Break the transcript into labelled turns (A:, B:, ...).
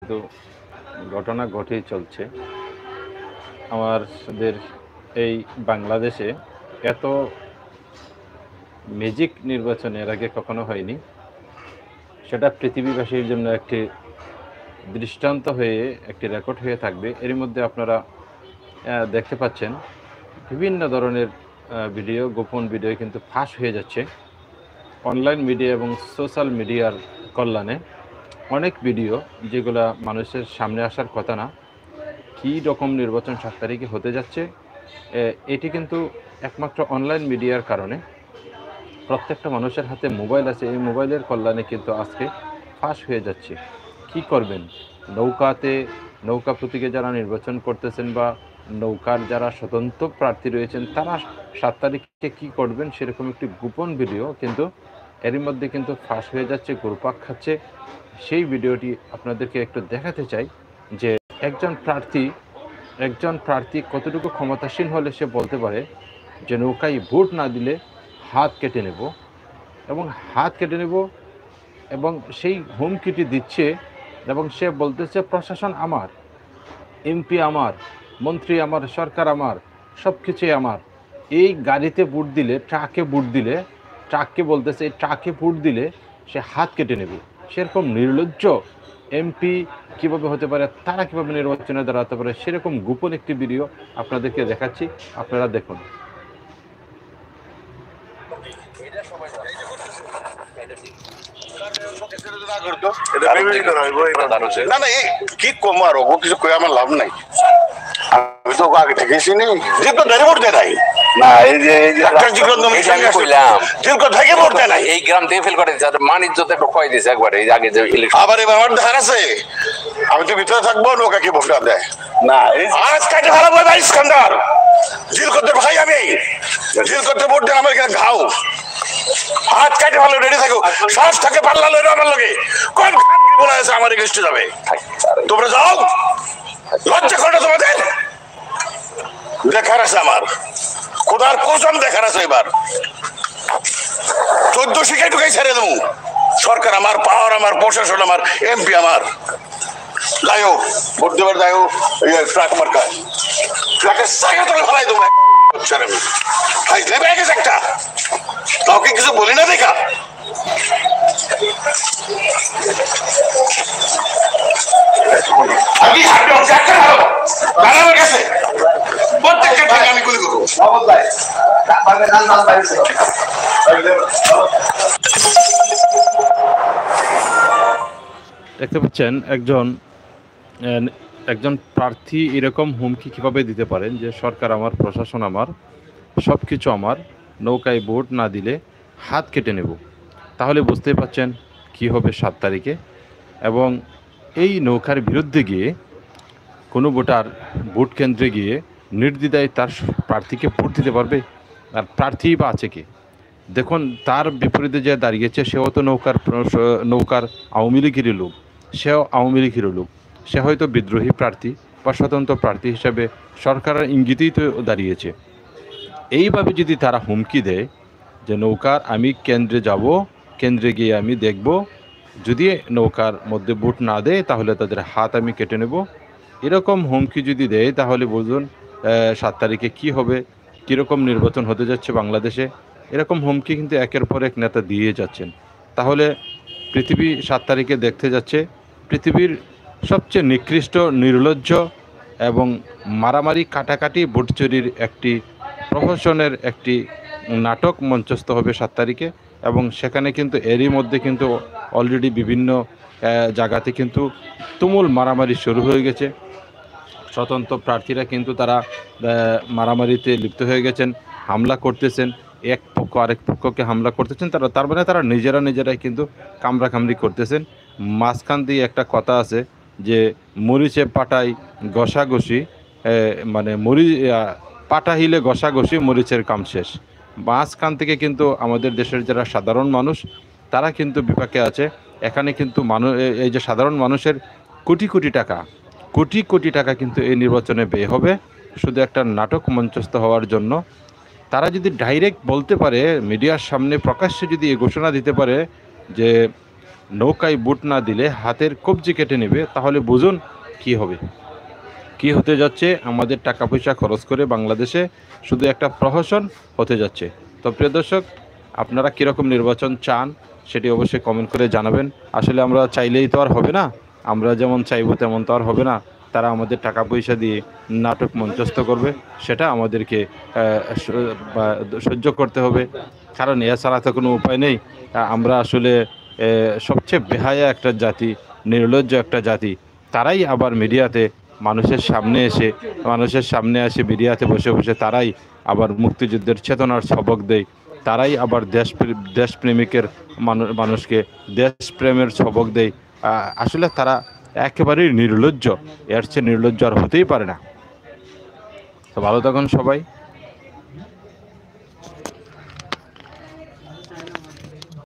A: কিন্তু ঘটনা ঘটেই চলছে। আমাদের এই বাংলাদেশে এত ম্যাজিক নির্বাচন এর আগে কখনো হয়নি। সেটা পৃথিবীবাসীর জন্য একটি দৃষ্টান্ত হয়ে, একটি রেকর্ড হয়ে থাকবে। এর মধ্যে আপনারা দেখতে পাচ্ছেন বিভিন্ন ধরনের ভিডিও, গোপন ভিডিও কিন্তু ফাঁস হয়ে যাচ্ছে অনলাইন মিডিয়া এবং সোশ্যাল মিডিয়ার কল্যাণে। অনেক ভিডিও যেগুলো মানুষের সামনে আসার কথা না, কী রকম নির্বাচন 7 তারিখে হতে যাচ্ছে, এটি কিন্তু একমাত্র অনলাইন মিডিয়ার কারণে। প্রত্যেকটা মানুষের হাতে মোবাইল আছে, এই মোবাইলের কল্যাণে কিন্তু আজকে ফাঁস হয়ে যাচ্ছে। কি করবেন? নৌকা প্রতীকে যারা নির্বাচন করতেছেন বা নৌকার যারা স্বতন্ত্র প্রার্থী রয়েছেন, তারা 7 তারিখে কী করবেন সেরকম একটি গোপন ভিডিও কিন্তু এরই মধ্যে কিন্তু ফাঁস হয়ে যাচ্ছে, ঘুরপাক খাচ্ছে। সেই ভিডিওটি আপনাদেরকে একটু দেখাতে চাই যে একজন প্রার্থী কতটুকু ক্ষমতাসীন হলে সে বলতে পারে যে নৌকায় ভোট না দিলে হাত কেটে নেব, এবং সেই হুমকিটি দিচ্ছে। এবং সে বলতেছে প্রশাসন আমার, এমপি আমার, মন্ত্রী আমার, সরকার আমার, সব কিছুই আমার। এই গাড়িতে ভোট দিলে, ট্রাককে বলতেছে এই ট্রাকে ভোট দিলে সে হাত কেটে নেবে। সেরকম নির্লজ্জ এমপি কিভাবে হতে পারে, তারা কিভাবে নির্বাচনে দাঁড়াতে পারে, সেরকম গোপন একটি ভিডিও আপনাদেরকে দেখাচ্ছি, আপনারা দেখুন।
B: কি কম আরো কিছু কই আমার লাভ নাই। আমি তো আগে থেকে চিনি যে তো ভোট দেয় নাই না। এই যে ভোট দেয় নাই,
C: এই গ্রাম থেকে ফেল করে মান ইজ্জত একটু ক্ষয় দিয়েছে একবারে। আগে যে
B: আবার এবার আমার ধার আছে, আমি তো ভিতরে থাকবো, নৌকা কি ভোট দেয় না। আজ কাটে ভালো ভাই ইস্কান্দার জিল করতে ভাই, আমি জিল করতে ভোট দেন আমার এখানে ঘাও হাত কাটে ভালো রেডি থাকো। শ্বাস থাকে পাল্লা লইলো আমার লগে কোন বলা আছে আমার এগেস্টে যাবে। তোমরা যাও, লজ্জা করে না তোমাদের? দেখার আছে আমার, খোদার কসম দেখার আছে। এবার 14 শিখাই ঢুকাই ছেড়ে দেবো। সরকার আমার, পাওয়ার আমার, প্রশাসন আমার, এমপি আমার। যাই হোক ভোট দেবার, যাই হোক ট্রাক মার্কা ট্রাকের সাইকেল তোলে ফেলাই দেবো একটা। কাউকে কিছু বলি না দেখা। আমি আমার কাছে প্রত্যেকটা টাকা আমি গুলি করবো।
A: দেখতে পাচ্ছেন একজন প্রার্থী এরকম হুমকি কিভাবে দিতে পারেন যে সরকার আমার, প্রশাসন আমার, সব কিছু আমার, নৌকায় ভোট না দিলে হাত কেটে নেব। তাহলে বুঝতে পারছেন কি হবে 7 তারিখে। এবং এই নৌকার বিরুদ্ধে গিয়ে কোনো ভোটার ভোট কেন্দ্রে গিয়ে নির্দ্বিধায় তার প্রার্থীকে ভোট দিতে পারবে? আর প্রার্থী বা আছে কি? দেখুন, তার বিপরীতে যে দাঁড়িয়েছে সেও তো নৌকার আওয়ামী লীগেরই লোক, সে হয়তো বিদ্রোহী প্রার্থী বা স্বতন্ত্র প্রার্থী হিসাবে সরকারের ইঙ্গিতেই তো দাঁড়িয়েছে। এইভাবে যদি তারা হুমকি দেয় যে নৌকার আমি কেন্দ্রে যাব, কেন্দ্রে গিয়ে আমি দেখব, যদি নৌকার মধ্যে ভোট না দেয় তাহলে তাদের হাত আমি কেটে নেব, এরকম হুমকি যদি দেয় তাহলে বুঝুন 7 তারিখে কী হবে, কীরকম নির্বাচন হতে যাচ্ছে বাংলাদেশে। এরকম হুমকি কিন্তু একের পর এক নেতা দিয়ে যাচ্ছেন। তাহলে পৃথিবী 7 তারিখে দেখতে যাচ্ছে পৃথিবীর সবচেয়ে নিকৃষ্ট, নির্লজ্জ এবং মারামারি, কাটাকাটি, ভোট চুরির একটি প্রহসনের একটি নাটক মঞ্চস্থ হবে 7 তারিখে। এবং সেখানে কিন্তু এরই মধ্যে কিন্তু অলরেডি বিভিন্ন জায়গাতে কিন্তু তুমুল মারামারি শুরু হয়ে গেছে। স্বতন্ত্র প্রার্থীরা কিন্তু তারা মারামারিতে লিপ্ত হয়ে গেছেন, হামলা করতেছেন, এক পক্ষ আরেক পক্ষকে হামলা করতেছেন। তার মানে তারা নিজেরাই কিন্তু কামড়াকামড়ি করতেছেন। মাঝখান দিয়ে একটা কথা আছে যে মরিচে পাটাই ঘষাঘষি, মানে পাটা হিলে ঘষাঘষি, মরিচের কাম শেষ। মাঝখান থেকে কিন্তু আমাদের দেশের যারা সাধারণ মানুষ তারা কিন্তু বিপাকে আছে। এখানে কিন্তু এই যে সাধারণ মানুষের কোটি কোটি টাকা কিন্তু এই নির্বাচনে ব্যয় হবে শুধু একটা নাটক মঞ্চস্থ হওয়ার জন্য। তারা যদি ডাইরেক্ট বলতে পারে, মিডিয়ার সামনে প্রকাশ্যে যদি এই ঘোষণা দিতে পারে যে নৌকায় বুট না দিলে হাতের কবজি কেটে নেবে, তাহলে বুঝুন কি হবে, কি হতে যাচ্ছে। আমাদের টাকা পয়সা খরচ করে বাংলাদেশে শুধু একটা প্রহসন হতে যাচ্ছে। তো প্রিয় দর্শক, আপনারা কীরকম নির্বাচন চান সেটি অবশ্যই কমেন্ট করে জানাবেন। আসলে আমরা চাইলেই তো আর হবে না, আমরা যেমন চাইবো তেমন তো আর হবে না। তারা আমাদের টাকা পয়সা দিয়ে নাটক মঞ্চস্থ করবে, সেটা আমাদেরকে সহ্য করতে হবে, কারণ এছাড়া তো কোনো উপায় নেই। আমরা আসলে সবচেয়ে বেহায়া একটা জাতি, নির্লজ্জ একটা জাতি। তারাই আবার মিডিয়াতে মানুষের সামনে এসে মিডিয়াতে বসে বসে তারাই আবার মুক্তিযুদ্ধের চেতনার সবক দেয়, তারাই আবার দেশপ্রেমিকের মানুষকে দেশপ্রেমের সবক দেয়। আসলে তারা একেবারেই নির্লজ্জ, এর চেয়ে নির্লজ্জ আর হতেই পারে না। তো ভালো থাকুন সবাই।